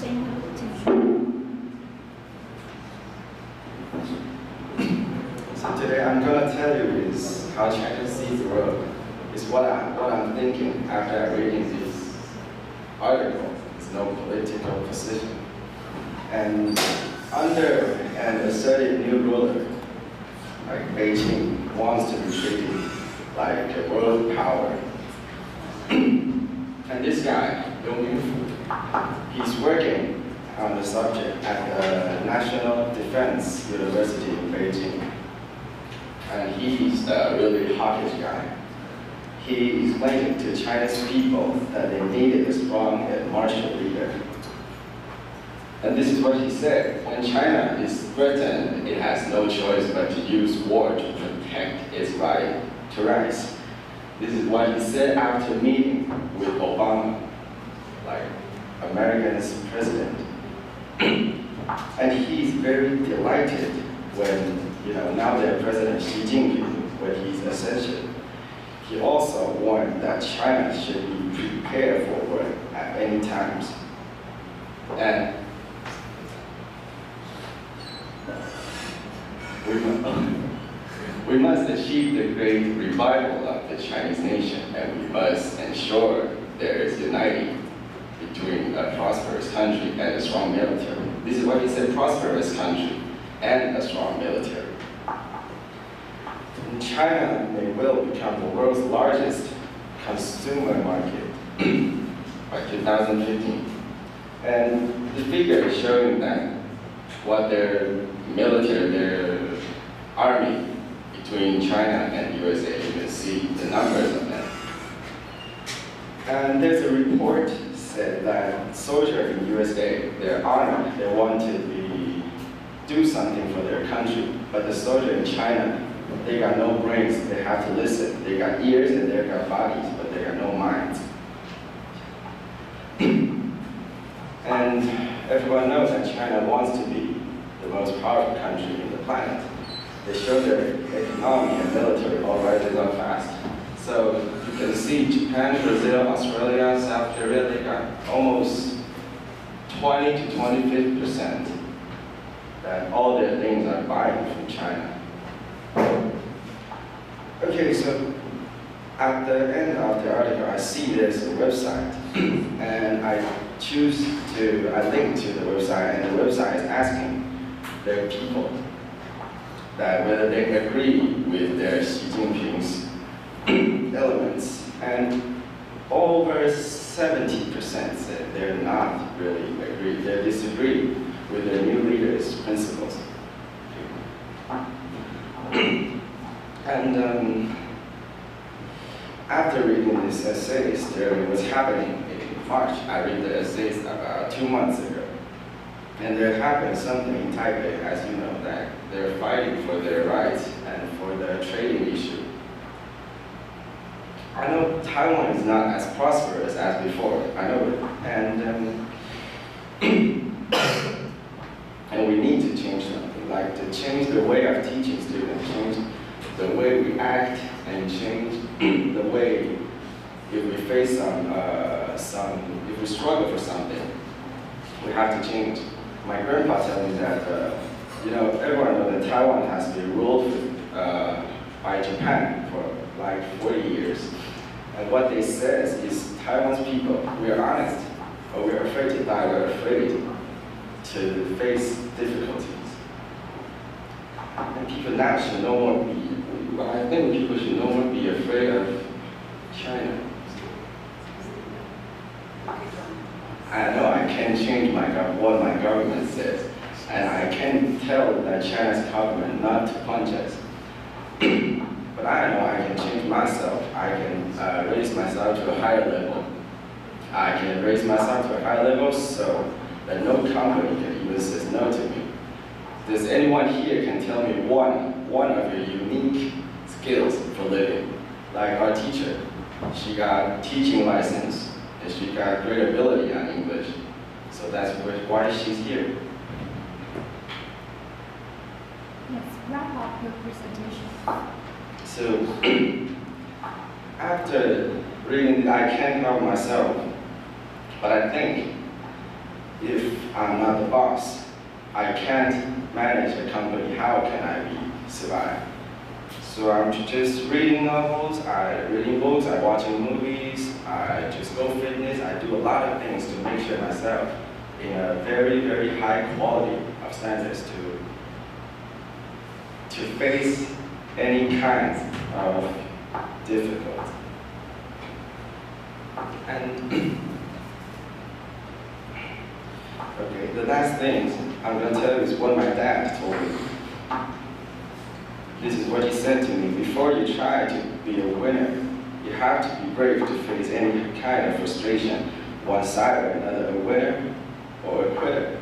So today I'm going to tell you is how China sees the world. It's what I'm thinking after reading this article. It's no political position. And under an assertive new ruler, like Beijing, wants to be treated like a world power. And this guy, he's working on the subject at the National Defense University in Beijing. And he's a really hawkish guy. He explained to Chinese people that they needed a strong and martial leader. And this is what he said: when China is threatened, it has no choice but to use war to protect its right to rise. This is what he said after meeting with Obama, like America's president. And he's very delighted when, now that President Xi Jinping, when he's ascension. He also warned that China should be prepared for war at any times. And we must achieve the great revival of the Chinese nation, and we must ensure there is unity between a prosperous country and a strong military. This is what he said: prosperous country and a strong military. And China may well become the world's largest consumer market by 2015. And the figure is showing that what their military, their army between China and USA, you can see the numbers of them. And there's a report said that soldiers in USA, their army, they want to do something for their country, but the soldier in China, they got no brains, they have to listen. They got ears and they got bodies, but they got no minds. And everyone knows that China wants to be the most powerful country in the planet. They show their economy and military all rises up fast. So you can see Japan, Brazil, Australia, South Korea, they got almost 20 to 25% that all their things are buying from China. Okay, so at the end of the article, I see there's a website, and I link to the website, and the website is asking their people that whether they agree with their Xi Jinping's elements, and over 70% said they're not really agree, they disagree with their new leader's principles. And after reading these essays during what's happening in March, I read the essays about 2 months ago. And there happened something in Taipei, as you know, that they're fighting for their rights and for their trading issue. I know Taiwan is not as prosperous as before, I know it. And we need to change something, like to change the way of teaching students, change the way we act, and change the way if we face if we struggle for something, we have to change. My grandpa told me that, everyone knows that Taiwan has been ruled by Japan for like 40 years. And what they say is Taiwan's people, we are honest, but we are afraid to die, we are afraid to face difficulties. And people now should no more be, I think people should no more be afraid of China. I know I can't change what my government says, and I can tell that China's government not to punch us. But I know I can change myself. I can raise myself to a higher level. I can raise myself to a higher level so that no company can even say no to me. Does anyone here can tell me one of your unique skills for living? Like our teacher, she got teaching license, and she got great ability on English. So that's why she's here. Yes, wrap up your presentation. So after reading, I can't help myself, but I think if I'm not the boss, I can't manage a company. How can I survive? So I'm just reading novels, reading books, I watching movies, I just go fitness. I do a lot of things to make sure myself in a very, very high quality of standards to face any kind of difficulty. And okay, the last thing I'm going to tell you is what my dad told me. This is what he said to me: before you try to be a winner, you have to be brave to face any kind of frustration, one side or another, a winner or a quitter.